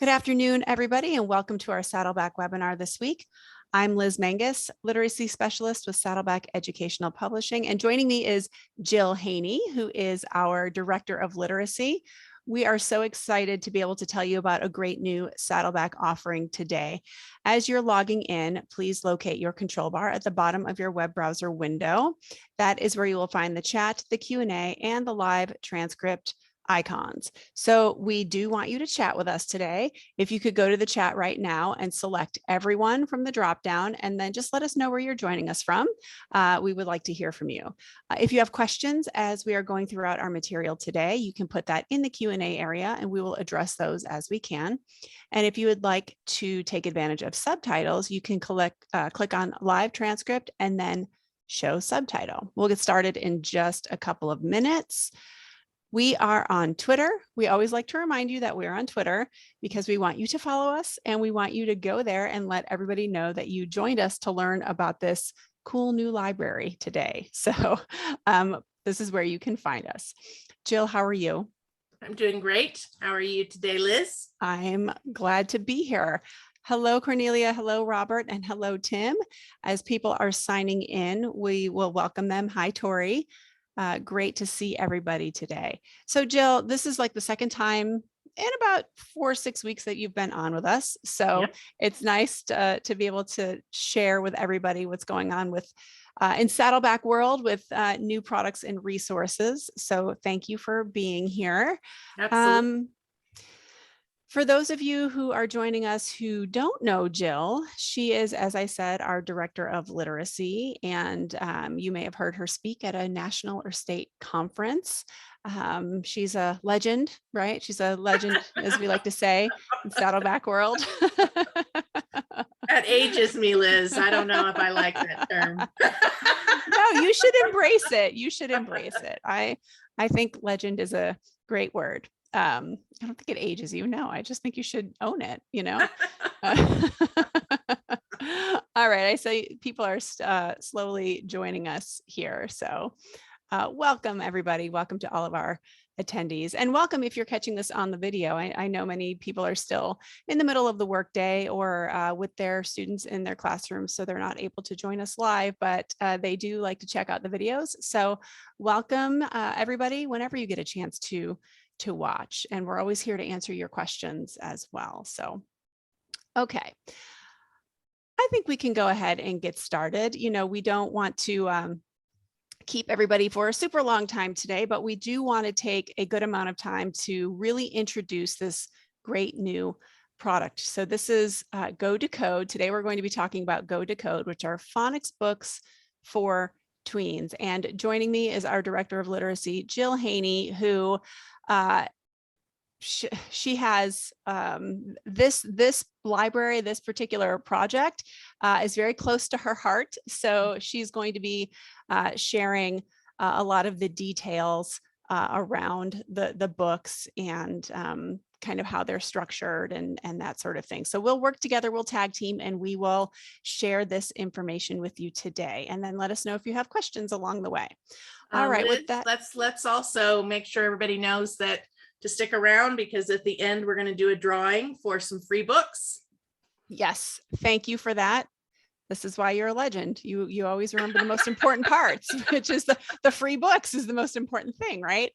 Good afternoon, everybody, and welcome to our Saddleback webinar this week. I'm Liz Mangus, Literacy Specialist with Saddleback Educational Publishing, and joining me is Jill Haney, who is our Director of Literacy. We are so excited to be able to tell you about a great new Saddleback offering today. As you're logging in, please locate your control bar at the bottom of your web browser window. That is where you will find the chat, the Q&A, and the live transcript icons. So we do want you to chat with us today. If you could go to the chat right now and select everyone from the drop down, and then just let us know where you're joining us from. We would like to hear from you. If you have questions as we are going throughout our material today, you can put that in the Q&A area and we will address those as we can. And if you would like to take advantage of subtitles, you can click on live transcript and then show subtitle. We'll get started in just a couple of minutes. We are on Twitter. We always like to remind you that we're on Twitter because we want you to follow us and we want you to go there and let everybody know that you joined us to learn about this cool new library today. So this is where you can find us. Jill, how are you? I'm doing great. How are you today, Liz? I'm glad to be here. Hello, Cornelia. Hello, Robert. And hello, Tim. As people are signing in, we will welcome them. Hi, Tori. Great to see everybody today. So Jill, this is like the second time in about 4 or 6 weeks that you've been on with us. So Yep. It's nice to be able to share with everybody what's going on with in Saddleback world with new products and resources. So thank you for being here. Absolutely. For those of you who are joining us who don't know Jill, she is, as I said, our Director of Literacy, and you may have heard her speak at a national or state conference. She's a legend, right? She's a legend, as we like to say, in Saddleback world. That ages me, Liz. I don't know if I like that term. No, you should embrace it. You should embrace it. I think legend is a great word. I don't think it ages you. No, I just think you should own it, you know? All right. I say people are slowly joining us here. So welcome, everybody. Welcome to all of our attendees, and welcome if you're catching this on the video. I know many people are still in the middle of the workday or with their students in their classrooms, so they're not able to join us live, but they do like to check out the videos. So welcome, everybody, whenever you get a chance to watch, and we're always here to answer your questions as well. So, okay. I think we can go ahead and get started. You know, we don't want to keep everybody for a super long time today, but we do want to take a good amount of time to really introduce this great new product. So this is Go Decode. Today we're going to be talking about Go Decode, which are phonics books for tweens. And joining me is our Director of Literacy, Jill Haney, who she has this library, this particular project is very close to her heart. So she's going to be sharing a lot of the details around the books and kind of how they're structured and that sort of thing. So we'll work together, we'll tag team, and we will share this information with you today. And then let us know if you have questions along the way. All right, Liz, with that, let's also make sure everybody knows that to stick around, because at the end we're going to do a drawing for some free books. yes, thank you for that. This is why you're a legend. You always remember the most important parts, which is the free books is the most important thing, right?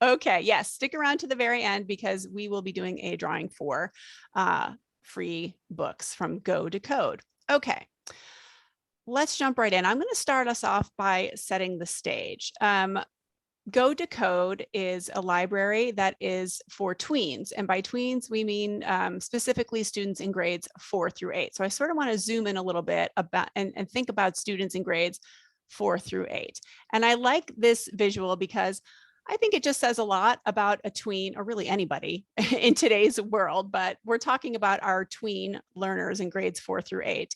Okay, yes, stick around to the very end because we will be doing a drawing for free books from Go Decode. Okay, let's jump right in. I'm going to start us off by setting the stage. Go Decode is a library that is for tweens. And by tweens, we mean specifically students in grades 4 through 8. So I sort of want to zoom in a little bit about and think about students in grades 4 through 8. And I like this visual because I think it just says a lot about a tween, or really anybody in today's world, but we're talking about our tween learners in grades 4 through 8.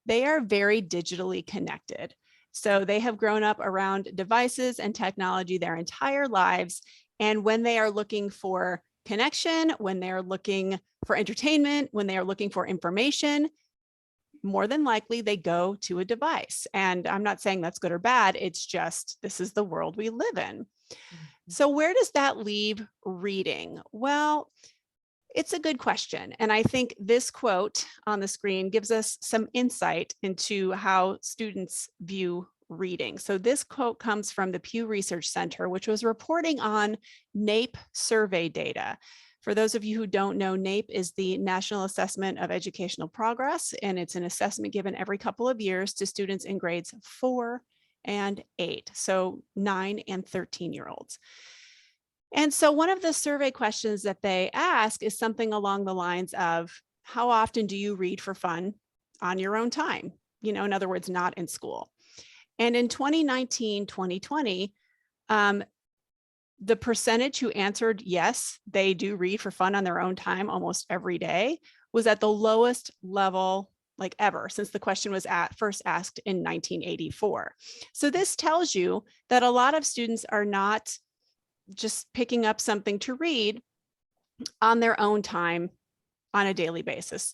They are very digitally connected. So they have grown up around devices and technology their entire lives. And when they are looking for connection, when they're looking for entertainment, when they are looking for information, more than likely they go to a device. And I'm not saying that's good or bad. It's just, this is the world we live in. So where does that leave reading? Well, It's a good question. And I think this quote on the screen gives us some insight into how students view reading. So this quote comes from the Pew Research Center, which was reporting on NAEP survey data. For those of you who don't know, NAEP is the National Assessment of Educational Progress, and it's an assessment given every couple of years to students in grades 4 and 8, so 9 and 13-year-olds. And so one of the survey questions that they ask is something along the lines of, how often do you read for fun on your own time? You know, in other words, not in school. And in 2019, 2020, the percentage who answered yes, they do read for fun on their own time almost every day, was at the lowest level like ever since the question was first asked in 1984. So this tells you that a lot of students are not just picking up something to read on their own time on a daily basis.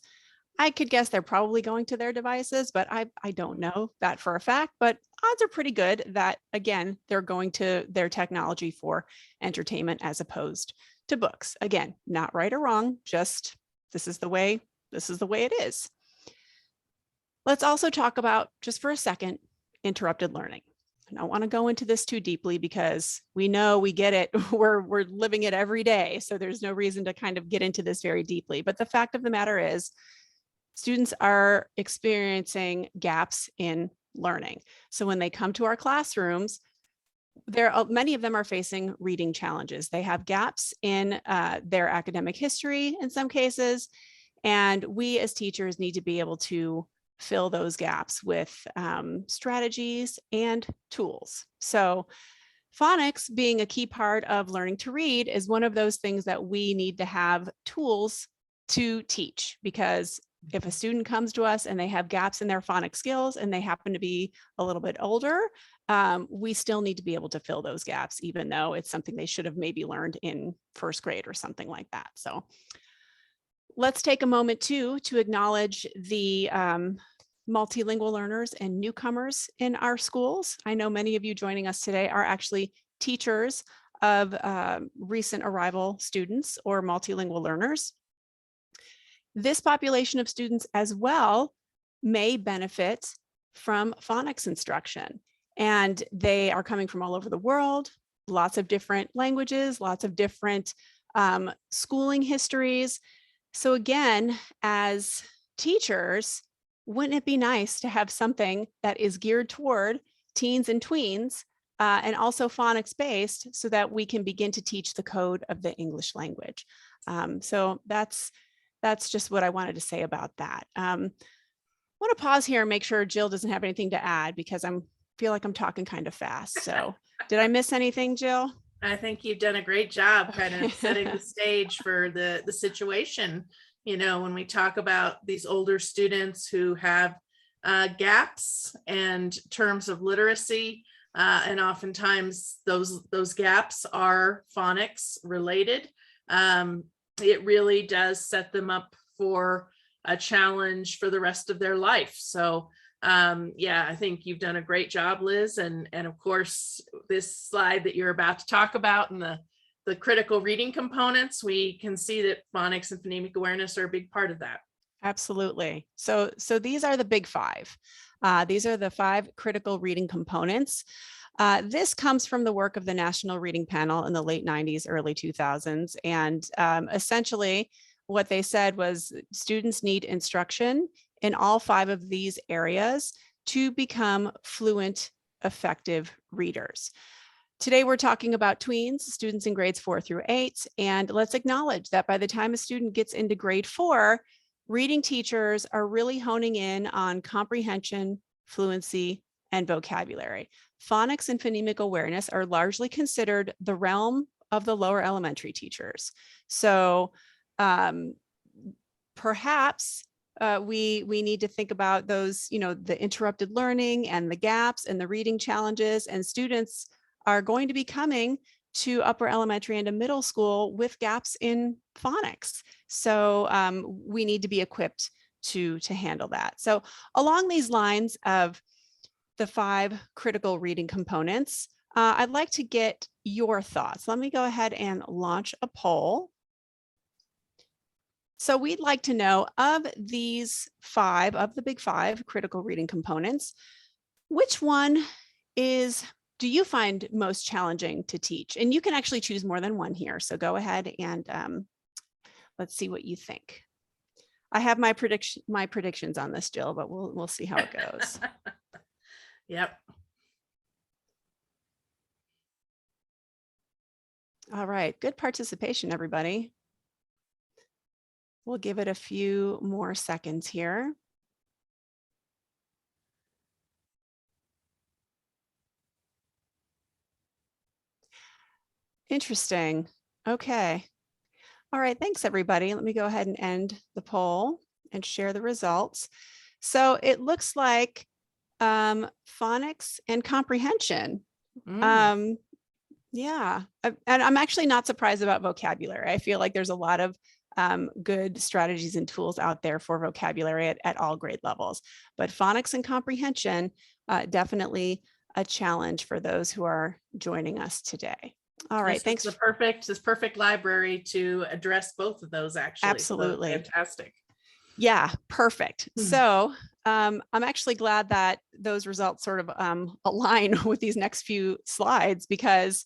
I could guess they're probably going to their devices, but I don't know that for a fact, but odds are pretty good that, again, they're going to their technology for entertainment as opposed to books. Again, not right or wrong, just this is the way it is. Let's also talk about, just for a second, interrupted learning. I don't want to go into this too deeply because we know, we get it, we're living it every day. So there's no reason to kind of get into this very deeply. But the fact of the matter is, students are experiencing gaps in learning. So when they come to our classrooms, many of them are facing reading challenges. They have gaps in their academic history in some cases. And we as teachers need to be able to fill those gaps with strategies and tools. So phonics, being a key part of learning to read, is one of those things that we need to have tools to teach, because if a student comes to us and they have gaps in their phonics skills and they happen to be a little bit older, we still need to be able to fill those gaps, even though it's something they should have maybe learned in first grade or something like that. So let's take a moment too to acknowledge the multilingual learners and newcomers in our schools. I know many of you joining us today are actually teachers of recent arrival students or multilingual learners. This population of students as well may benefit from phonics instruction, and they are coming from all over the world, lots of different languages, lots of different schooling histories. So again, as teachers, wouldn't it be nice to have something that is geared toward teens and tweens and also phonics based, so that we can begin to teach the code of the English language. So that's just what I wanted to say about that. I want to pause here and make sure Jill doesn't have anything to add, because I feel like I'm talking kind of fast. So did I miss anything, Jill? I think you've done a great job kind of setting the stage for the situation. You know, when we talk about these older students who have gaps and terms of literacy, and oftentimes those gaps are phonics related, it really does set them up for a challenge for the rest of their life. So yeah, I think you've done a great job, Liz. And of course, this slide that you're about to talk about and the critical reading components, we can see that phonics and phonemic awareness are a big part of that. Absolutely. So these are the big five. These are the 5 critical reading components. This comes from the work of the National Reading Panel in the late 90s, early 2000s. And essentially what they said was students need instruction in all 5 of these areas to become fluent, effective readers. Today, we're talking about tweens, students in grades 4 through 8, and let's acknowledge that by the time a student gets into grade 4, reading teachers are really honing in on comprehension, fluency, and vocabulary. Phonics and phonemic awareness are largely considered the realm of the lower elementary teachers. So perhaps we need to think about those, you know, the interrupted learning and the gaps and the reading challenges, and students are going to be coming to upper elementary and to middle school with gaps in phonics. So we need to be equipped to handle that. So along these lines of the 5 critical reading components, I'd like to get your thoughts. Let me go ahead and launch a poll. So we'd like to know, of these 5, of the big 5 critical reading components, which one do you find most challenging to teach? And you can actually choose more than one here. So go ahead and let's see what you think. I have my predictions on this, Jill, but we'll see how it goes. Yep. All right, good participation, everybody. We'll give it a few more seconds here. Interesting. Okay. All right, thanks everybody. Let me go ahead and end the poll and share the results. So it looks like phonics and comprehension. Yeah, and I'm actually not surprised about vocabulary. I feel like there's a lot of good strategies and tools out there for vocabulary at all grade levels, but phonics and comprehension, definitely a challenge for those who are joining us today. All right, thanks. This perfect library to address both of those, actually. Absolutely. So fantastic. Yeah, perfect. So I'm actually glad that those results sort of align with these next few slides, because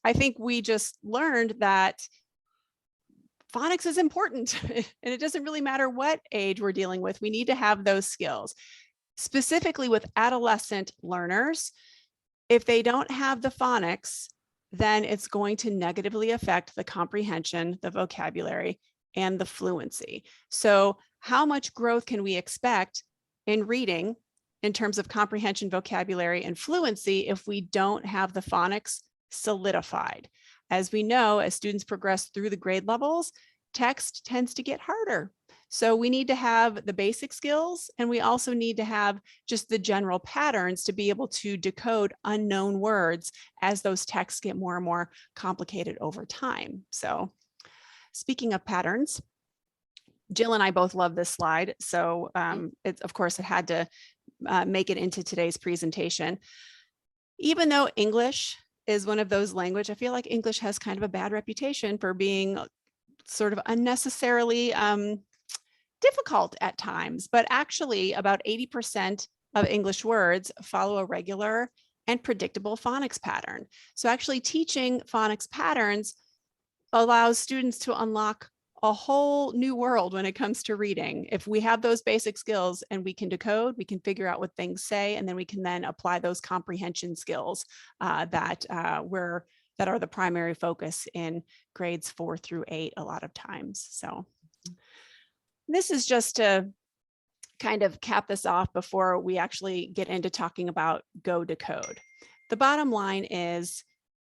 I think we just learned that phonics is important and it doesn't really matter what age we're dealing with. We need to have those skills. Specifically with adolescent learners, if they don't have the phonics, then it's going to negatively affect the comprehension, the vocabulary, and the fluency. So how much growth can we expect in reading in terms of comprehension, vocabulary, and fluency if we don't have the phonics solidified? As we know, as students progress through the grade levels, text tends to get harder. So we need to have the basic skills, and we also need to have just the general patterns to be able to decode unknown words as those texts get more and more complicated over time. So speaking of patterns, Jill and I both love this slide. So of course, it had to make it into today's presentation. Even though English is one of those languages, I feel like English has kind of a bad reputation for being sort of unnecessarily difficult at times, but actually about 80% of English words follow a regular and predictable phonics pattern. So actually teaching phonics patterns allows students to unlock a whole new world when it comes to reading. If we have those basic skills and we can decode, we can figure out what things say, and then we can then apply those comprehension skills that are the primary focus in grades 4 through 8 a lot of times. So this is just to kind of cap this off before we actually get into talking about Go Decode. The bottom line is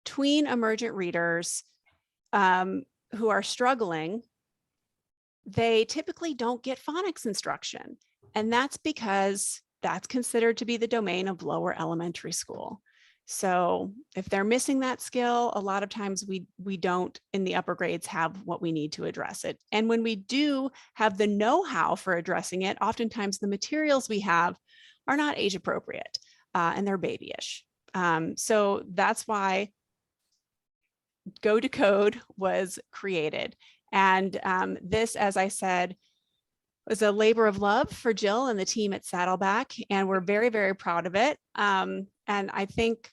tween emergent readers who are struggling, they typically don't get phonics instruction. And that's because that's considered to be the domain of lower elementary school. So if they're missing that skill, a lot of times we don't in the upper grades have what we need to address it. And when we do have the know-how for addressing it, oftentimes the materials we have are not age appropriate and they're babyish. So that's why Go Decode was created. And this, as I said, was a labor of love for Jill and the team at Saddleback, and we're very, very proud of it. And I think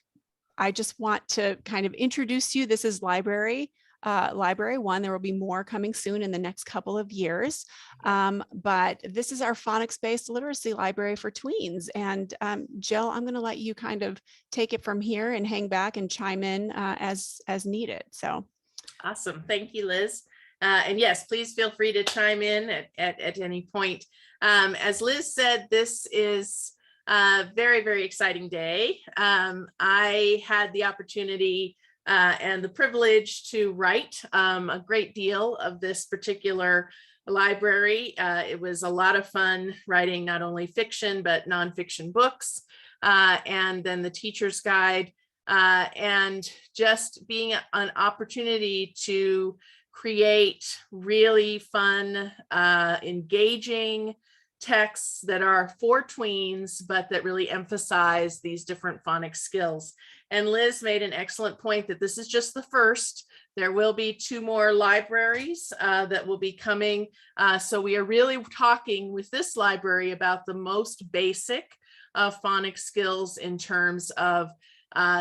I just want to kind of introduce you. This is Library 1. There will be more coming soon in the next couple of years. But this is our phonics-based literacy library for tweens. And Jill, I'm going to let you kind of take it from here and hang back and chime in as needed. So awesome. Thank you, Liz. And yes, please feel free to chime in at any point. As Liz said, this is a very, very exciting day. I had the opportunity and the privilege to write a great deal of this particular library. It was a lot of fun writing not only fiction, but nonfiction books, and then the teacher's guide, and just being an opportunity to create really fun, engaging texts that are for tweens, but that really emphasize these different phonics skills. And Liz made an excellent point that this is just the first There will be 2 more libraries that will be coming. So we are really talking with this library about the most basic of phonics skills in terms of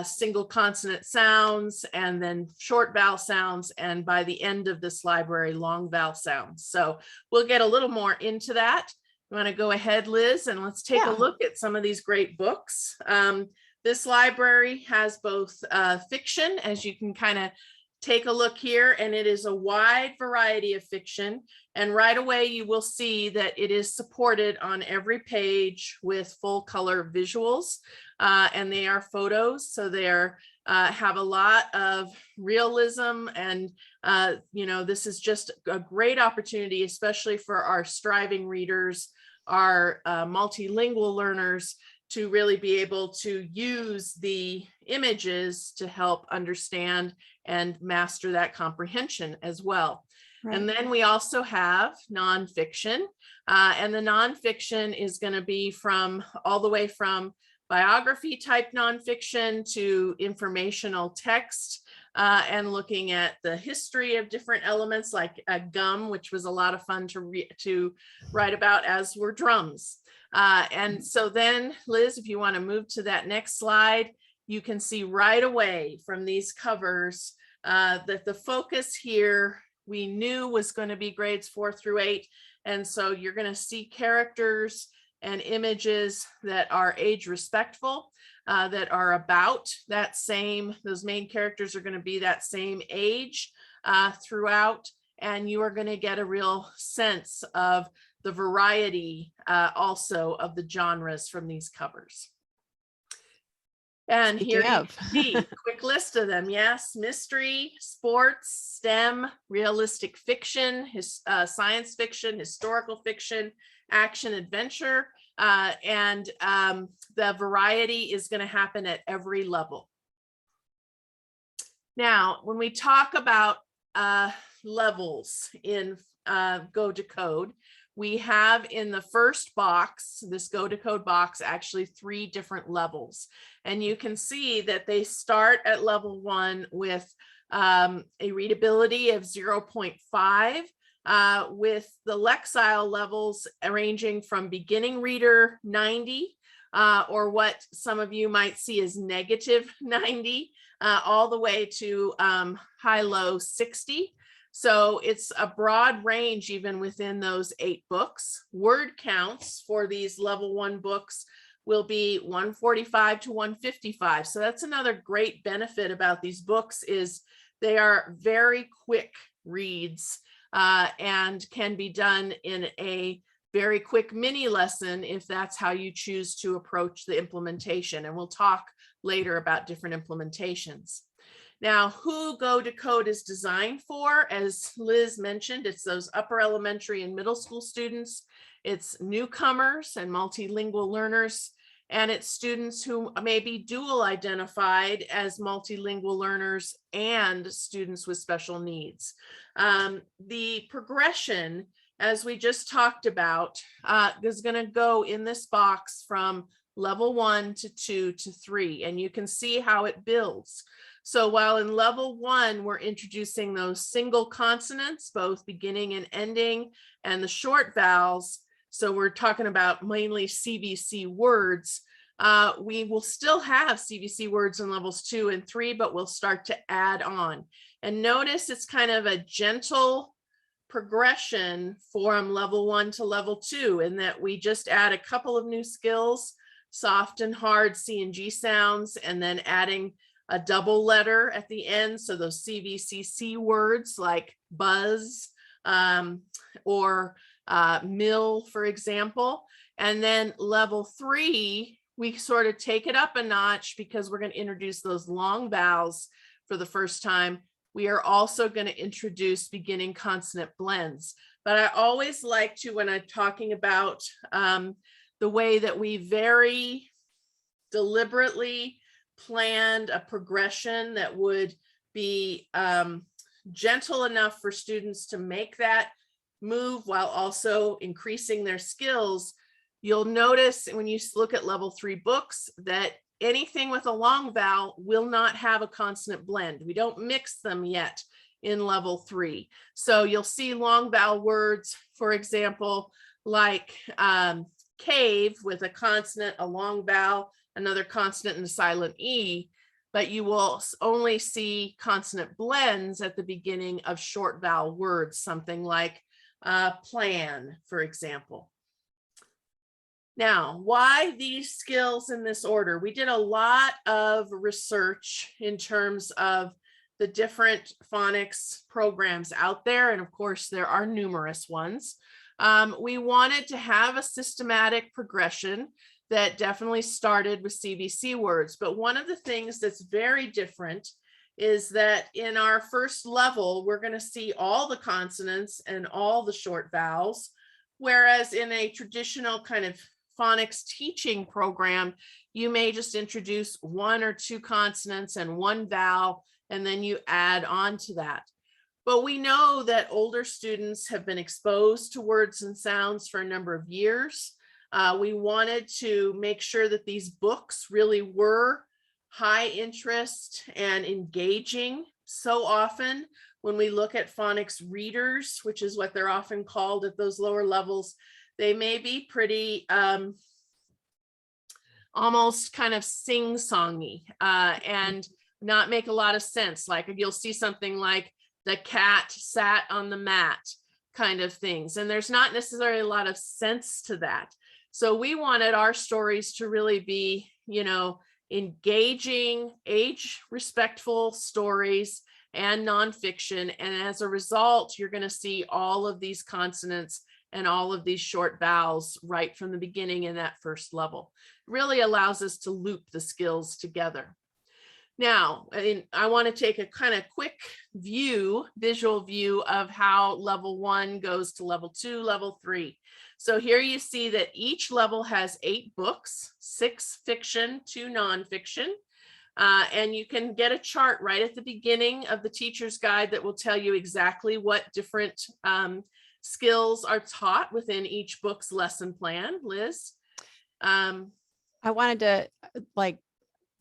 single consonant sounds and then short vowel sounds. And by the end of this library, long vowel sounds. So we'll get a little more into that. You want to go ahead, Liz, and let's take a look at some of these great books. This library has both fiction, as you can kind of take a look here, and it is a wide variety of fiction. And right away, you will see that it is supported on every page with full color visuals, and they are photos. So they have a lot of realism, and this is just a great opportunity, especially for our striving readers, our multilingual learners, to really be able to use the images to help understand and master that comprehension as well. Right. And then we also have nonfiction, and the nonfiction is going to be from all the way from biography type nonfiction to informational text, and looking at the history of different elements like gum, which was a lot of fun to write about, as were drums. And so then, Liz, if you want to move to that next slide, you can see right away from these covers that the focus here we knew was going to be grades 4 through 8. And so you're going to see characters and images that are age respectful, that are about that same, those main characters are going to be that same age throughout. And you are going to get a real sense of the variety also of the genres from these covers. And here you see a quick list of them. Yes, mystery, sports, STEM, realistic fiction, science fiction, historical fiction, action, adventure, and the variety is going to happen at every level. Now, when we talk about levels in Go Decode, we have in the first box, this Go Decode box, actually 3 different levels. And you can see that they start at level 1 with a readability of 0.5, with the Lexile levels ranging from beginning reader 90, or what some of you might see as negative 90, all the way to high-low 60. So it's a broad range even within those 8 books. Word counts for these level 1 books will be 145 to 155. So that's another great benefit about these books, is they are very quick reads and can be done in a very quick mini lesson if that's how you choose to approach the implementation. And we'll talk later about different implementations. Now, who Go Decode is designed for, as Liz mentioned, it's those upper elementary and middle school students, it's newcomers and multilingual learners, and it's students who may be dual identified as multilingual learners and students with special needs. The progression, as we just talked about, is going to go in this box from level 1 to 2 to 3, and you can see how it builds. So while in level 1, we're introducing those single consonants, both beginning and ending, and the short vowels, so we're talking about mainly CVC words, we will still have CVC words in levels 2 and 3, but we'll start to add on. And notice it's kind of a gentle progression from level 1 to level 2, in that we just add a couple of new skills, soft and hard C and G sounds, and then adding a double letter at the end. So those CVCC words like buzz or mill, for example. And then level 3, we sort of take it up a notch because we're going to introduce those long vowels for the first time. We are also going to introduce beginning consonant blends. But I always like to, when I'm talking about the way that we very deliberately planned a progression that would be gentle enough for students to make that move while also increasing their skills, you'll notice when you look at level 3 books that anything with a long vowel will not have a consonant blend. We don't mix them yet in level 3. So you'll see long vowel words, for example, like cave with a consonant, a long vowel, another consonant, and a silent E, but you will only see consonant blends at the beginning of short vowel words, something like plan, for example. Now, why these skills in this order? We did a lot of research in terms of the different phonics programs out there, and of course, there are numerous ones. We wanted to have a systematic progression that definitely started with CVC words, but one of the things that's very different is that in our first level, we're going to see all the consonants and all the short vowels, whereas in a traditional kind of phonics teaching program, you may just introduce 1 or 2 consonants and 1 vowel, and then you add on to that. But we know that older students have been exposed to words and sounds for a number of years. We wanted to make sure that these books really were high interest and engaging. So often when we look at phonics readers, which is what they're often called at those lower levels, they may be pretty almost kind of sing-songy and not make a lot of sense. Like you'll see something like the cat sat on the mat kind of things. And there's not necessarily a lot of sense to that. So we wanted our stories to really be, you know, engaging, age respectful stories and nonfiction. And as a result, you're going to see all of these consonants and all of these short vowels right from the beginning in that first level. It really allows us to loop the skills together. Now, I want to take a kind of quick visual view of how level 1 goes to level 2, level 3. So here you see that each level has 8 books, 6 fiction, 2 nonfiction. And you can get a chart right at the beginning of the teacher's guide that will tell you exactly what different skills are taught within each book's lesson plan. Liz? I wanted to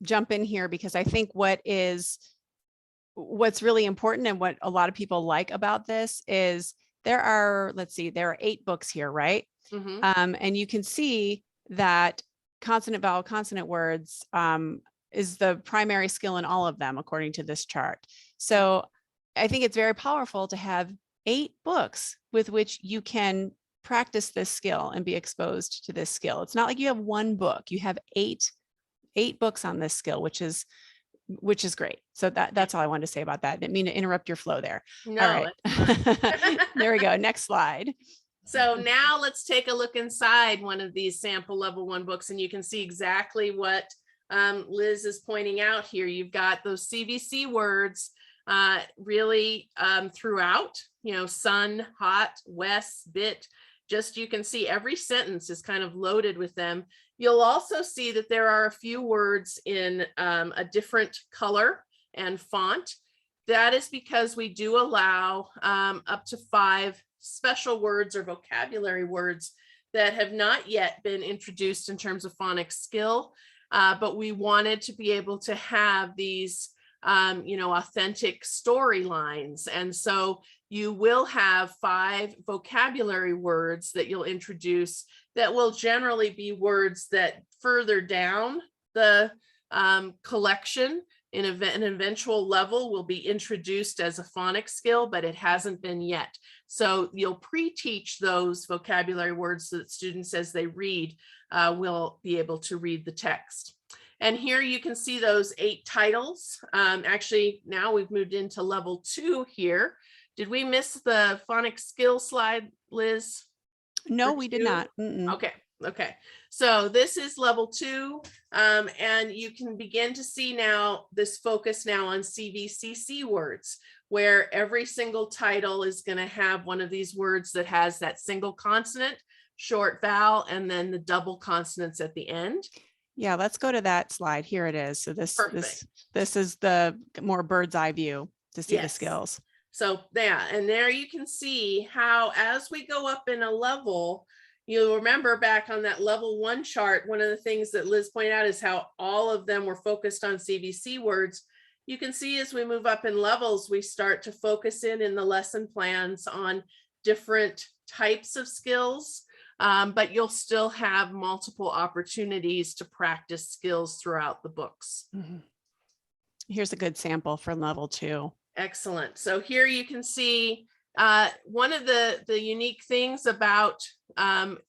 jump in here because I think what's really important and what a lot of people like about this is there are 8 books here, right? Mm-hmm. And you can see that consonant, vowel, consonant words is the primary skill in all of them, according to this chart. So I think it's very powerful to have 8 books with which you can practice this skill and be exposed to this skill. It's not like you have 1 book, you have 8 books on this skill, which is great. So that's all I wanted to say about that. I didn't mean to interrupt your flow there. No, all right. There we go. Next slide. So now let's take a look inside one of these sample level 1 books, and you can see exactly what Liz is pointing out here. You've got those CVC words really throughout, you know, sun, hot, west, bit. Just you can see every sentence is kind of loaded with them. You'll also see that there are a few words in a different color and font. That is because we do allow up to 5 special words or vocabulary words that have not yet been introduced in terms of phonics skill, but we wanted to be able to have these authentic storylines. And so you will have 5 vocabulary words that you'll introduce that will generally be words that further down the collection in an eventual level will be introduced as a phonics skill, but it hasn't been yet. So you'll pre-teach those vocabulary words so that students, as they read, will be able to read the text. And here you can see those 8 titles. Actually, now we've moved into level 2 here. Did we miss the phonics skill slide, Liz? No, we did not. Mm-mm. Okay. So this is level 2, and you can begin to see now this focus now on CVCC words, where every single title is going to have one of these words that has that single consonant, short vowel, and then the double consonants at the end. Yeah, let's go to that slide. Here it is. So this is the more bird's eye view to see the skills. So yeah, and there you can see how as we go up in a level, you'll remember back on that level 1 chart, one of the things that Liz pointed out is how all of them were focused on CVC words. You can see as we move up in levels, we start to focus in the lesson plans on different types of skills, but you'll still have multiple opportunities to practice skills throughout the books. Mhm. Here's a good sample for level 2. Excellent. So here you can see one of the unique things about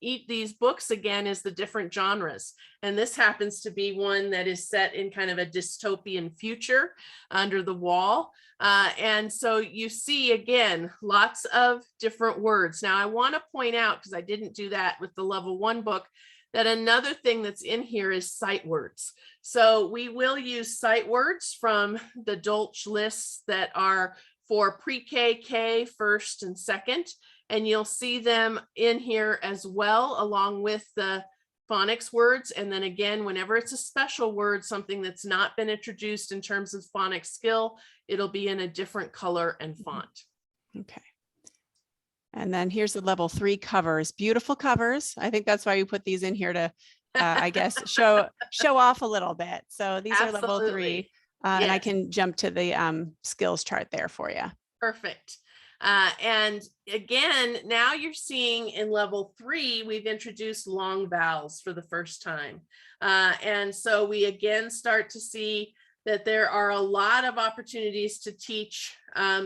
these books, again, is the different genres. And this happens to be one that is set in kind of a dystopian future under the wall. And so you see, again, lots of different words. Now, I want to point out, because I didn't do that with the level 1 book, that another thing that's in here is sight words. So we will use sight words from the Dolch lists that are for pre-K, K, first and second, and you'll see them in here as well, along with the phonics words. And then again, whenever it's a special word, something that's not been introduced in terms of phonics skill, it'll be in a different color and font. Okay. And then here's the level 3 covers, beautiful covers. I think that's why you put these in here to, I guess, show off a little bit. So these are level 3. Absolutely. And I Yes. can jump to the skills chart there for you. Perfect. And again, now you're seeing in level 3, we've introduced long vowels for the first time. And so we again start to see that there are a lot of opportunities to teach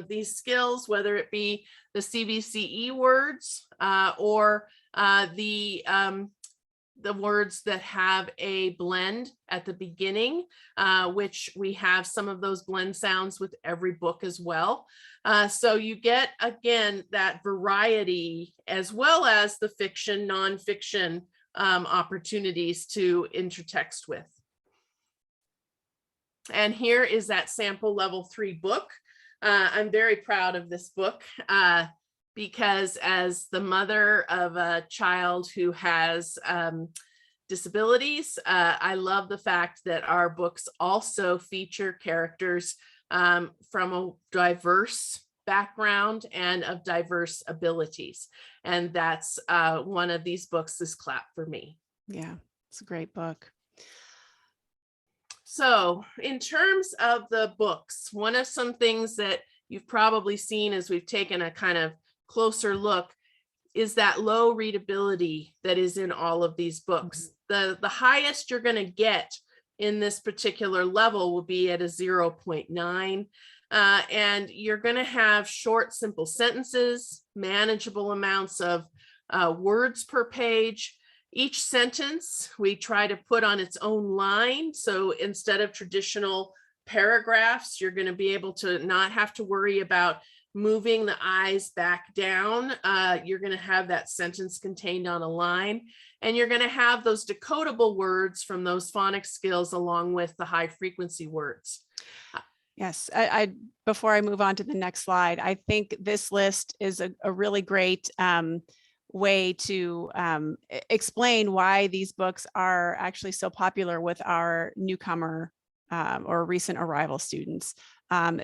these skills, whether it be the CVCE words or the words that have a blend at the beginning, which we have some of those blend sounds with every book as well. So you get, again, that variety, as well as the fiction, nonfiction opportunities to intertext with. And here is that sample level 3 book. I'm very proud of this book because as the mother of a child who has disabilities, I love the fact that our books also feature characters from a diverse background and of diverse abilities. And that's one of these books is Clap for Me. Yeah, it's a great book. So in terms of the books, one of some things that you've probably seen as we've taken a kind of closer look is that low readability that is in all of these books. The highest you're going to get in this particular level will be at a 0.9. And you're going to have short, simple sentences, manageable amounts of words per page. Each sentence we try to put on its own line. So instead of traditional paragraphs, you're going to be able to not have to worry about moving the eyes back down. You're going to have that sentence contained on a line, and you're going to have those decodable words from those phonics skills along with the high frequency words. Yes, I before I move on to the next slide, I think this list is a really great way to explain why these books are actually so popular with our newcomer or recent arrival students.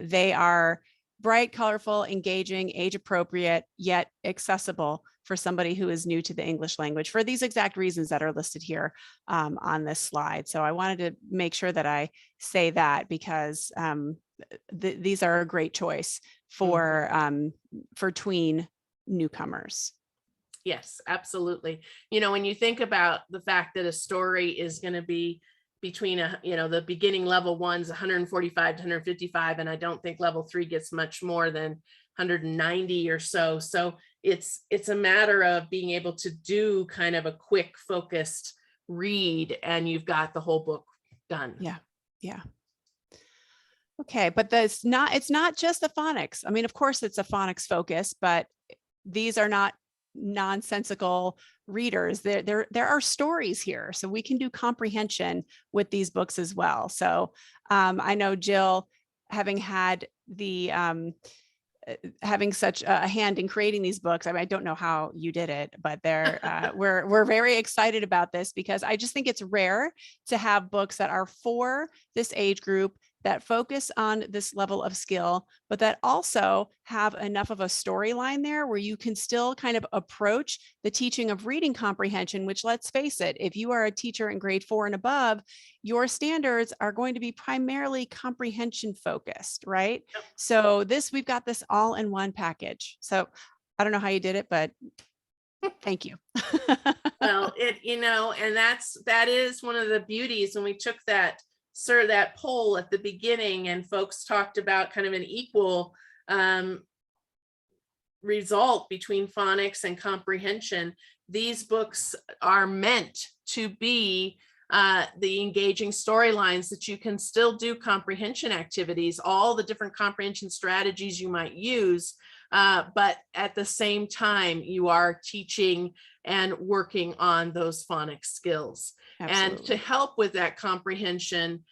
They are bright, colorful, engaging, age appropriate, yet accessible for somebody who is new to the English language for these exact reasons that are listed here on this slide. So I wanted to make sure that I say that because these are a great choice for tween newcomers. Yes, absolutely. You know, when you think about the fact that a story is going to be between the beginning level 1's 145 to 155, and I don't think level 3 gets much more than 190 or so. So it's a matter of being able to do kind of a quick focused read, and you've got the whole book done. Yeah. Okay, but it's not just the phonics. I mean, of course it's a phonics focus, but these are not nonsensical readers. There are stories here, so we can do comprehension with these books as well. So I know Jill, having had the having such a hand in creating these books, I mean, I don't know how you did it, but we're very excited about this because I just think it's rare to have books that are for this age group that focus on this level of skill, but that also have enough of a storyline there where you can still kind of approach the teaching of reading comprehension, which, let's face it, if you are a teacher in grade 4 and above, your standards are going to be primarily comprehension focused, right? So we've got this all in one package. So I don't know how you did it, but thank you. Well, and that is one of the beauties when we took that poll at the beginning, and folks talked about kind of an equal result between phonics and comprehension. These books are meant to be the engaging storylines that you can still do comprehension activities, all the different comprehension strategies you might use, but at the same time, you are teaching and working on those phonics skills. Absolutely. And to help with that comprehension,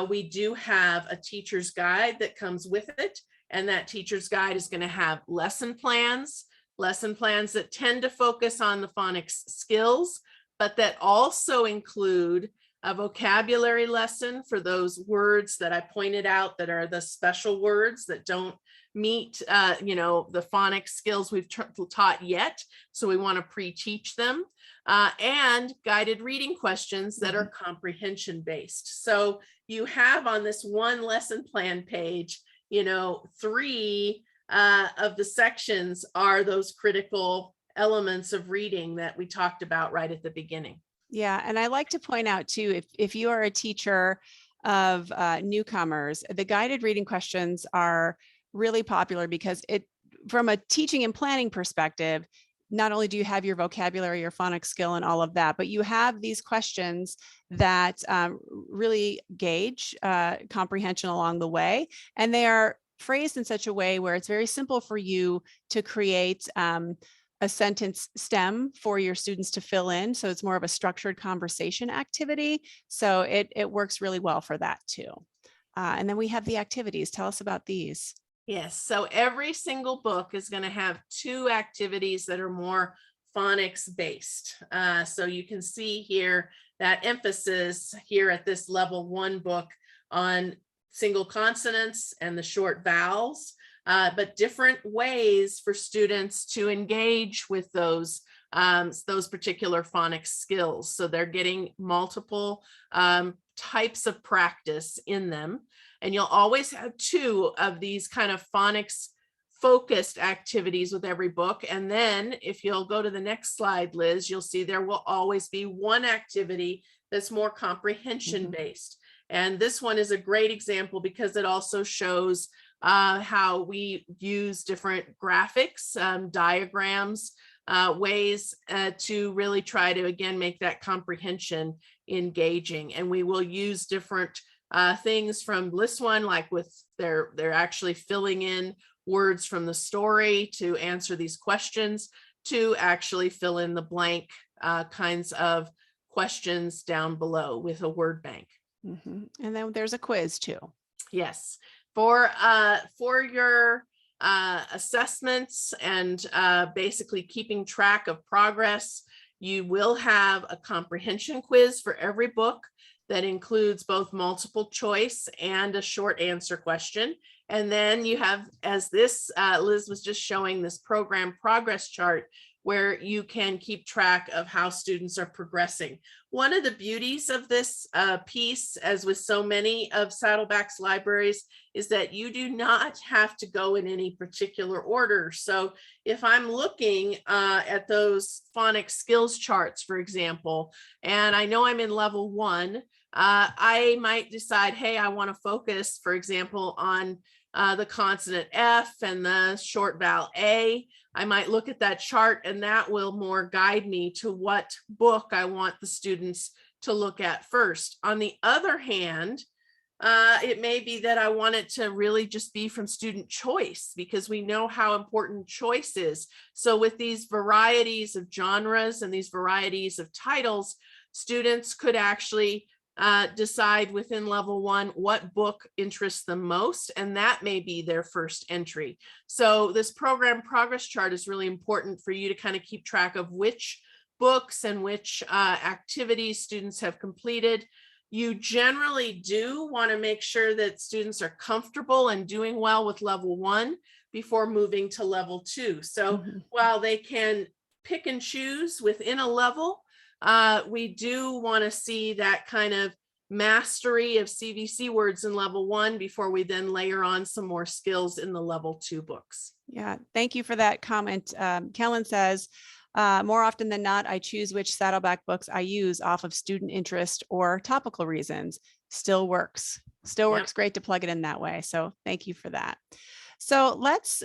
we do have a teacher's guide that comes with it. And that teacher's guide is going to have lesson plans that tend to focus on the phonics skills, but that also include a vocabulary lesson for those words that I pointed out that are the special words that don't meet the phonics skills we've taught yet. So we want to pre-teach them, and guided reading questions that are comprehension based. So you have on this one lesson plan page, 3 of the sections are those critical elements of reading that we talked about right at the beginning. Yeah, and I like to point out too, if you are a teacher of newcomers, the guided reading questions are really popular because from a teaching and planning perspective, not only do you have your vocabulary, your phonics skill and all of that, but you have these questions that really gauge comprehension along the way. And they are phrased in such a way where it's very simple for you to create a sentence stem for your students to fill in. So it's more of a structured conversation activity. So it works really well for that too. And then we have the activities. Tell us about these. Yes, so every single book is going to have 2 activities that are more phonics based. So you can see here that emphasis here at this level 1 book on single consonants and the short vowels, but different ways for students to engage with those particular phonics skills. So they're getting multiple types of practice in them. And you'll always have 2 of these kind of phonics focused activities with every book. And then if you'll go to the next slide, Liz, you'll see there will always be 1 activity that's more comprehension based. And this one is a great example because it also shows how we use different graphics, diagrams, ways to really try to, again, make that comprehension engaging. And we will use different things from this one, like with they're actually filling in words from the story to answer these questions, to actually fill in the blank kinds of questions down below with a word bank. And then there's a quiz too. Yes, for your assessments and basically keeping track of progress, you will have a comprehension quiz for every book that includes both multiple choice and a short answer question. And then you have, as this Liz was just showing, this program progress chart where you can keep track of how students are progressing. One of the beauties of this piece, as with so many of Saddleback's libraries, is that you do not have to go in any particular order. So if I'm looking at those phonics skills charts, for example, and I know I'm in level 1, I might decide, hey, I want to focus, for example, on the consonant F and the short vowel A. I might look at that chart and that will more guide me to what book I want the students to look at first. On the other hand, it may be that I want it to really just be from student choice, because we know how important choice is. So with these varieties of genres and these varieties of titles, students could actually decide within level 1 what book interests them most, and that may be their first entry. So this program progress chart is really important for you to kind of keep track of which books and which activities students have completed. You generally do want to make sure that students are comfortable and doing well with level 1 before moving to level 2. So Mhm. while they can pick and choose within a level, we do want to see that kind of mastery of CVC words in level 1 before we then layer on some more skills in the level 2 books. Yeah, thank you for that comment. Kellen says, more often than not, I choose which Saddleback books I use off of student interest or topical reasons. Still works. Still Yep. works great to plug it in that way. So thank you for that. So let's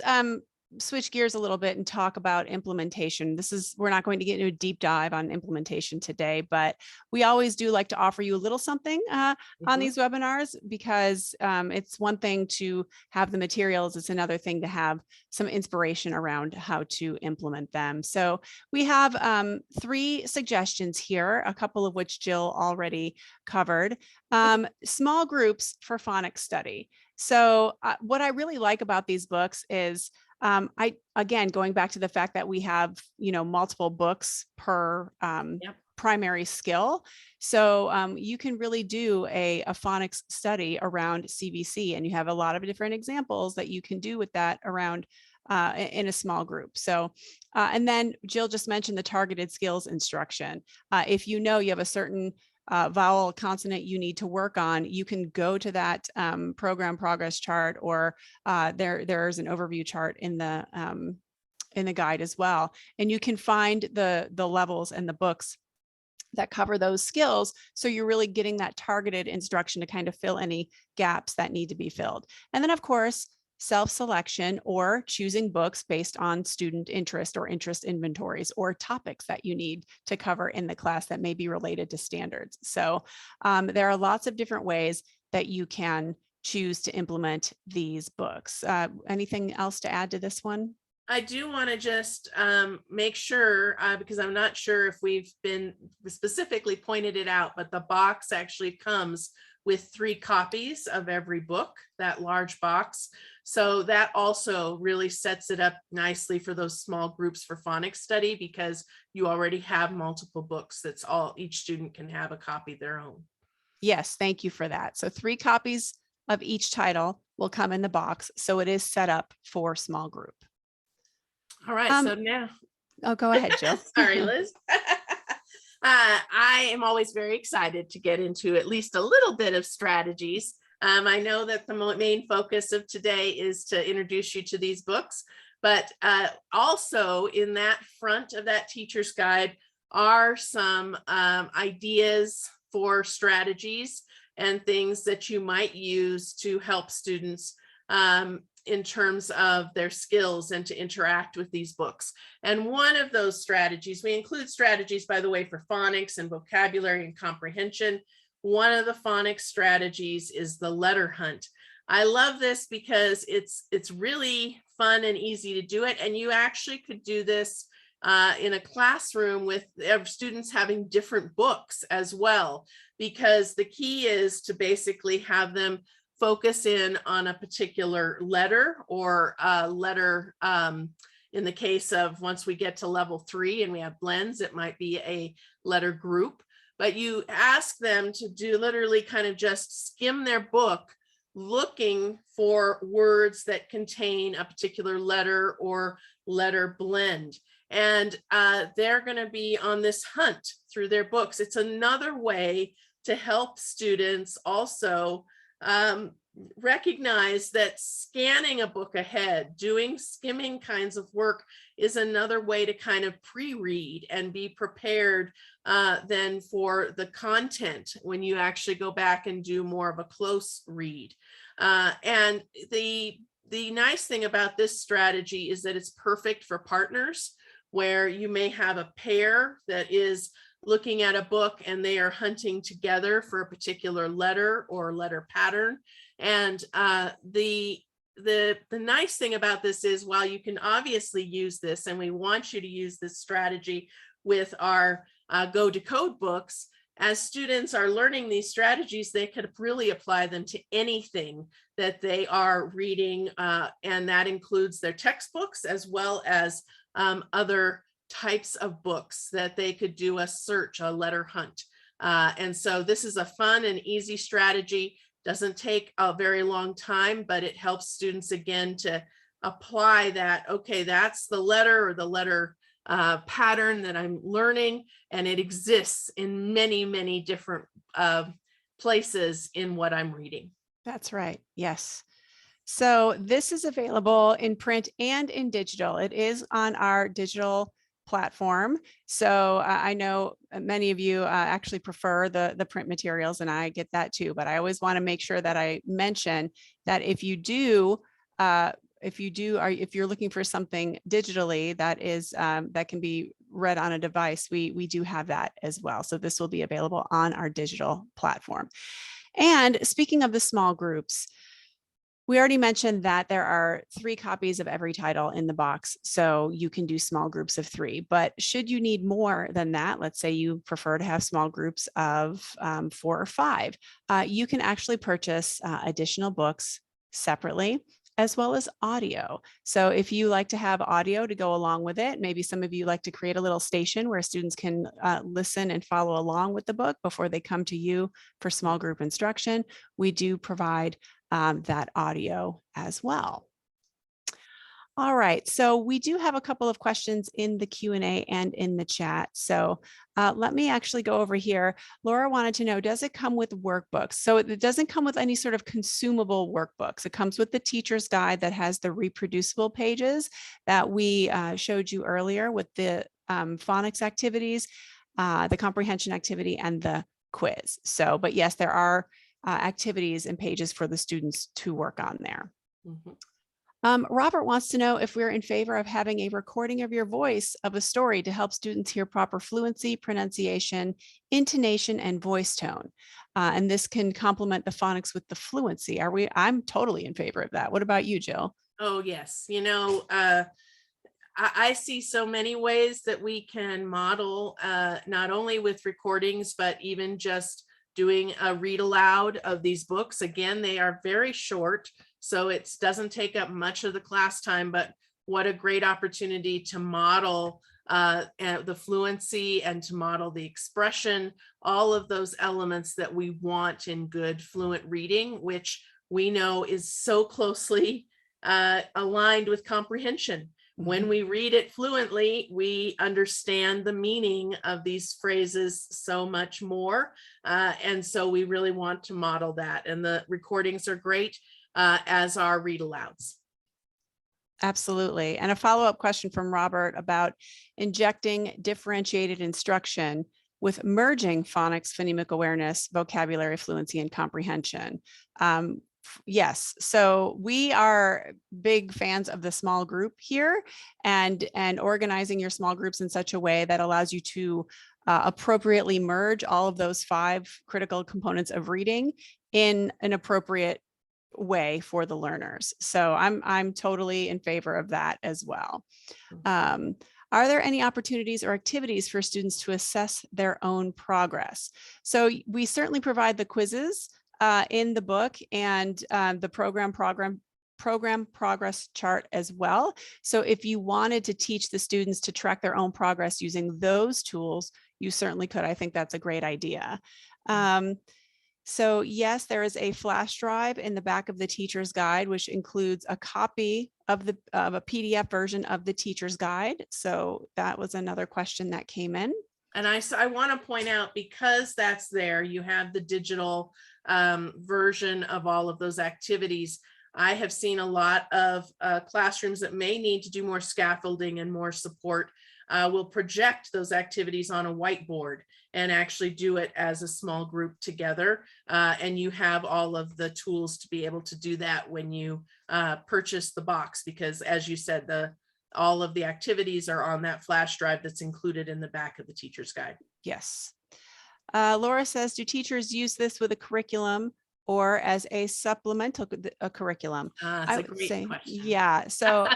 switch gears a little bit and talk about implementation. We're not going to get into a deep dive on implementation today, but we always do like to offer you a little something on Mhm. these webinars, because it's one thing to have the materials, it's another thing to have some inspiration around how to implement them. So we have 3 suggestions here, a couple of which Jill already covered. Small groups for phonics study. So what I really like about these books is again, going back to the fact that we have, multiple books per Yep. primary skill. So you can really do a phonics study around CVC, and you have a lot of different examples that you can do with that around in a small group. So, and then Jill just mentioned the targeted skills instruction. If you know you have a certain vowel consonant you need to work on, you can go to that program progress chart, or there's an overview chart in the guide as well. And you can find the levels and the books that cover those skills. So you're really getting that targeted instruction to kind of fill any gaps that need to be filled. And then of course, self-selection, or choosing books based on student interest or interest inventories, or topics that you need to cover in the class that may be related to standards. So there are lots of different ways that you can choose to implement these books. Anything else to add to this one? I do want to just make sure, because I'm not sure if we've been specifically pointed it out, but the box actually comes with 3 copies of every book, that large box. So that also really sets it up nicely for those small groups for phonics study, because you already have multiple books. That's all, each student can have a copy of their own. Yes, thank you for that. So 3 copies of each title will come in the box. So it is set up for small group. All right, so now. Oh, go ahead, Jill. Sorry, Liz. I am always very excited to get into at least a little bit of strategies. I know that the main focus of today is to introduce you to these books, but also in that front of that teacher's guide are some ideas for strategies and things that you might use to help students in terms of their skills and to interact with these books. And one of those strategies, we include strategies, by the way, for phonics and vocabulary and comprehension. One of the phonics strategies is the letter hunt. I love this because it's really fun and easy to do it. And you actually could do this in a classroom with students having different books as well, because the key is to basically have them focus in on a particular letter, or a letter. In the case of, once we get to level 3 and we have blends, it might be a letter group, but you ask them to do literally kind of just skim their book, looking for words that contain a particular letter or letter blend. And they're going to be on this hunt through their books. It's another way to help students also recognize that scanning a book ahead, doing skimming kinds of work, is another way to kind of pre-read and be prepared then for the content when you actually go back and do more of a close read. And the nice thing about this strategy is that it's perfect for partners, where you may have a pair that is looking at a book and they are hunting together for a particular letter or letter pattern. And the nice thing about this is, while you can obviously use this, and we want you to use this strategy with our Go Decode books, as students are learning these strategies, they could really apply them to anything that they are reading, and that includes their textbooks as well as other types of books that they could do a search, a letter hunt And so this is a fun and easy strategy. Doesn't take a very long time, but it helps students again to apply that. Okay, that's the letter or the letter pattern that I'm learning, and it exists in many, many different places in what I'm reading. That's right. Yes. So this is available in print and in digital. It is on our digital platform. So I know many of you actually prefer the print materials, and I get that too. But I always want to make sure that I mention that if you're looking for something digitally that is that can be read on a device, we do have that as well. So this will be available on our digital platform. And speaking of the small groups, we already mentioned that there are 3 copies of every title in the box, so you can do small groups of 3. But should you need more than that, let's say you prefer to have small groups of 4 or 5, you can actually purchase additional books separately, as well as audio. So if you like to have audio to go along with it, maybe some of you like to create a little station where students can listen and follow along with the book before they come to you for small group instruction, we do provide that audio as well. All right, so we do have a couple of questions in the Q&A and in the chat. So let me actually go over here. Laura wanted to know, does it come with workbooks? So it doesn't come with any sort of consumable workbooks. It comes with the teacher's guide that has the reproducible pages that we showed you earlier with the phonics activities, the comprehension activity, and the quiz. So, but yes, there are activities and pages for the students to work on there. Robert wants to know if we're in favor of having a recording of your voice of a story to help students hear proper fluency, pronunciation, intonation, and voice tone. And this can complement the phonics with the fluency. I'm totally in favor of that. What about you, Jill? Oh, yes. You know, I see so many ways that we can model, not only with recordings, but even just doing a read aloud of these books. Again, they are very short, so it doesn't take up much of the class time, but what a great opportunity to model the fluency and to model the expression, all of those elements that we want in good fluent reading, which we know is so closely aligned with comprehension. When we read it fluently, we understand the meaning of these phrases so much more. And so we really want to model that. And the recordings are great, as are read alouds. Absolutely. And a follow-up question from Robert about injecting differentiated instruction with merging phonics, phonemic awareness, vocabulary fluency, and comprehension. Yes, so we are big fans of the small group here, and organizing your small groups in such a way that allows you to appropriately merge all of those 5 critical components of reading in an appropriate way for the learners. So I'm totally in favor of that as well. Are there any opportunities or activities for students to assess their own progress? So we certainly provide the quizzes in the book and the program progress chart as well. So if you wanted to teach the students to track their own progress using those tools, you certainly could. I think that's a great idea. So yes, there is a flash drive in the back of the teacher's guide, which includes a copy of a PDF version of the teacher's guide. So that was another question that came in. And I want to point out, because that's there, you have the digital version of all of those activities. I have seen a lot of classrooms that may need to do more scaffolding and more support will project those activities on a whiteboard and actually do it as a small group together. And you have all of the tools to be able to do that when you purchase the box, because as you said, all of the activities are on that flash drive that's included in the back of the teacher's guide. Yes. Laura says, do teachers use this with a curriculum or as a supplemental curriculum? That's a great question. Yeah. So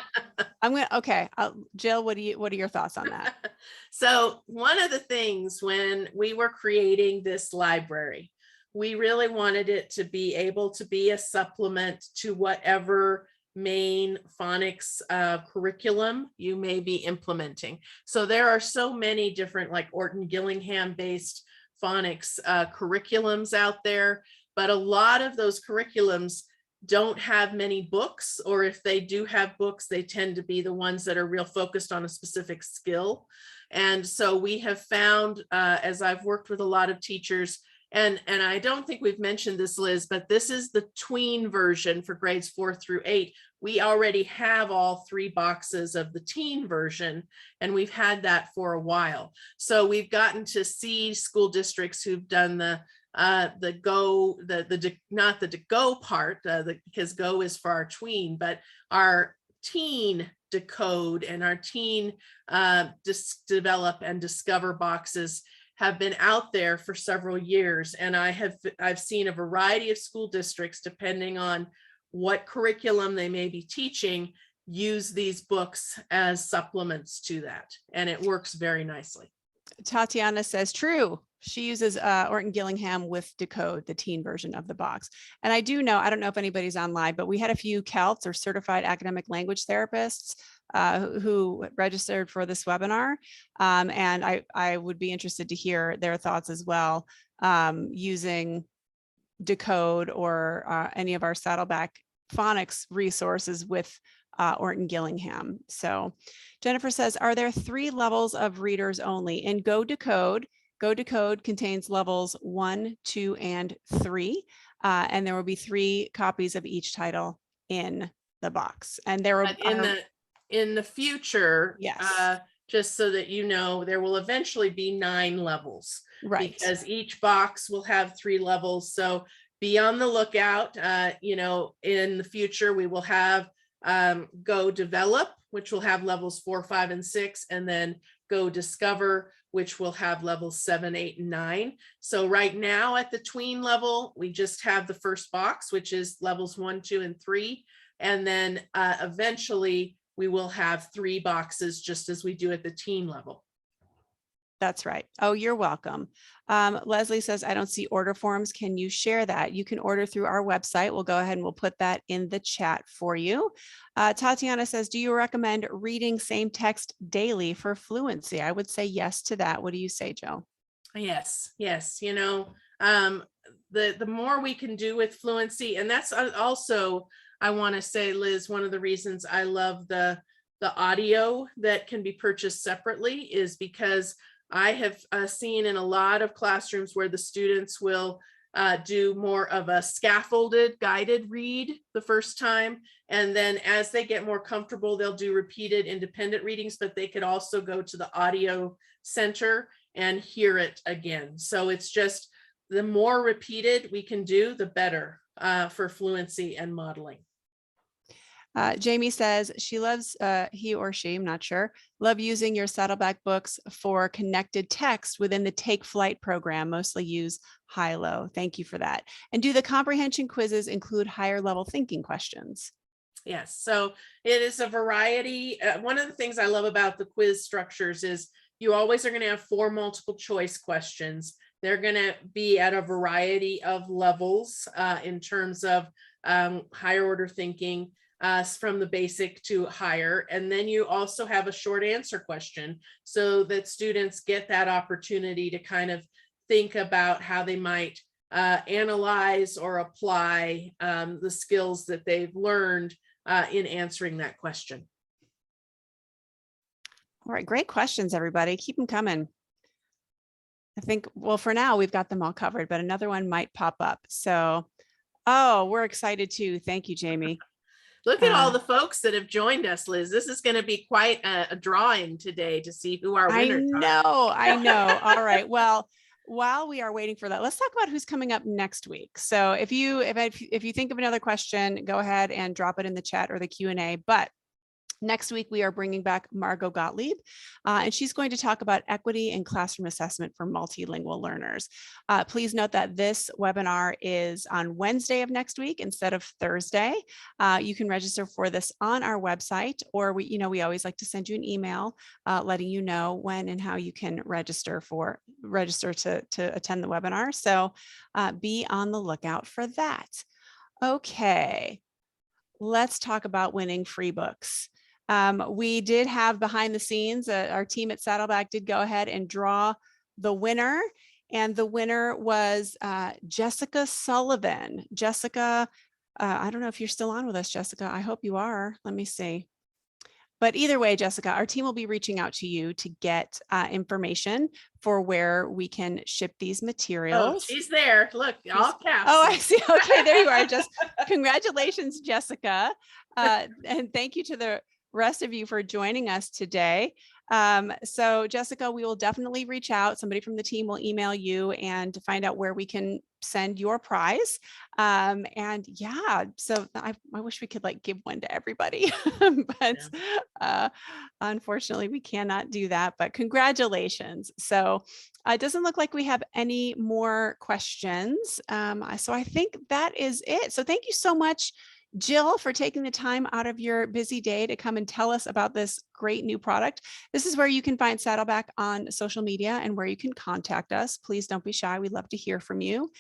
okay. Jill, what are your thoughts on that? So one of the things when we were creating this library, we really wanted it to be able to be a supplement to whatever main phonics curriculum you may be implementing. So there are so many different, like Orton Gillingham based phonics curriculums out there, but a lot of those curriculums don't have many books, or if they do have books, they tend to be the ones that are real focused on a specific skill. And so we have found, as I've worked with a lot of teachers, and I don't think we've mentioned this, Liz, but this is the tween version for grades 4 through 8. We already have all 3 boxes of the teen version, and we've had that for a while. So we've gotten to see school districts who've done the go, not the go part, because go is for our tween, but our teen decode and our teen develop and discover boxes have been out there for several years. And I've seen a variety of school districts, depending on what curriculum they may be teaching, use these books as supplements to that. And it works very nicely. Tatiana says true. She uses Orton Gillingham with Decode, the teen version of the box. And I do know, I don't know if anybody's online, but we had a few CALTs, or certified academic language therapists, who registered for this webinar. And I would be interested to hear their thoughts as well, using Decode or any of our Saddleback phonics resources with Orton Gillingham. So Jennifer says, are there 3 levels of readers only in Go Decode? Go Decode contains levels 1, 2, and 3. And there will be 3 copies of each title in the box. And there will in the future, yes, just so that you know, there will eventually be 9 levels, right? Because each box will have 3 levels. So be on the lookout. You know, in the future, we will have Go Develop, which will have levels 4, 5, and 6, and then Go Discover, which will have levels 7, 8, and 9. So right now at the tween level, we just have the first box, which is levels 1, 2, and 3. And then eventually we will have 3 boxes, just as we do at the teen level. That's right. Oh, you're welcome. Leslie says, I don't see order forms. Can you share that? You can order through our website. We'll go ahead and we'll put that in the chat for you. Tatiana says, do you recommend reading same text daily for fluency? I would say yes to that. What do you say, Joe? Yes, yes. You know, the more we can do with fluency, and that's also, I want to say, Liz, one of the reasons I love the audio that can be purchased separately is because I have seen in a lot of classrooms where the students will do more of a scaffolded guided read the first time. And then as they get more comfortable, they'll do repeated independent readings, but they could also go to the audio center and hear it again. So it's just, the more repeated we can do, the better for fluency and modeling. Jamie says she loves, he or she, I'm not sure, love using your Saddleback books for connected text within the Take Flight program, mostly use high-low. Thank you for that. And do the comprehension quizzes include higher level thinking questions? Yes, so it is a variety. One of the things I love about the quiz structures is you always are going to have 4 multiple choice questions. They're going to be at a variety of levels in terms of higher order thinking, from the basic to higher. And then you also have a short answer question so that students get that opportunity to kind of think about how they might analyze or apply the skills that they've learned in answering that question. All right, great questions, everybody. Keep them coming. I think, well, for now, we've got them all covered, but another one might pop up. So, oh, we're excited too. Thank you, Jamie. Look at all the folks that have joined us, Liz. This is going to be quite a drawing today to see who our winners are. I know. All right. Well, while we are waiting for that, let's talk about who's coming up next week. So if you think of another question, go ahead and drop it in the chat or the Q&A. But next week, we are bringing back Margot Gottlieb, and she's going to talk about equity in classroom assessment for multilingual learners. Please note that this webinar is on Wednesday of next week instead of Thursday. You can register for this on our website, or we always like to send you an email letting you know when and how you can register to attend the webinar. So be on the lookout for that. Okay, let's talk about winning free books. We did have behind the scenes, our team at Saddleback did go ahead and draw the winner. And the winner was Jessica Sullivan. Jessica, I don't know if you're still on with us, Jessica. I hope you are. Let me see. But either way, Jessica, our team will be reaching out to you to get information for where we can ship these Oh, materials. she's there. Look, all caps. Oh, I see. Okay, there you are. Just congratulations, Jessica. And thank you to the rest of you for joining us today. So Jessica, we will definitely reach out. Somebody from the team will email you and to find out where we can send your prize. And yeah, so I wish we could like give one to everybody, but unfortunately we cannot do that, but congratulations. So it doesn't look like we have any more questions. So I think that is it. So thank you so much, Jill, for taking the time out of your busy day to come and tell us about this great new product. This is where you can find Saddleback on social media and where you can contact us. Please don't be shy. We'd love to hear from you.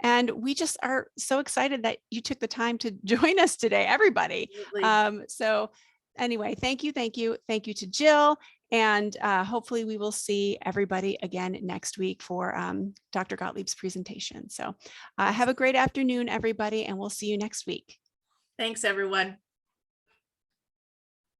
And we just are so excited that you took the time to join us today, everybody. So anyway, thank you to Jill. And hopefully we will see everybody again next week for Dr. Gottlieb's presentation. So have a great afternoon, everybody, and we'll see you next week. Thanks, everyone.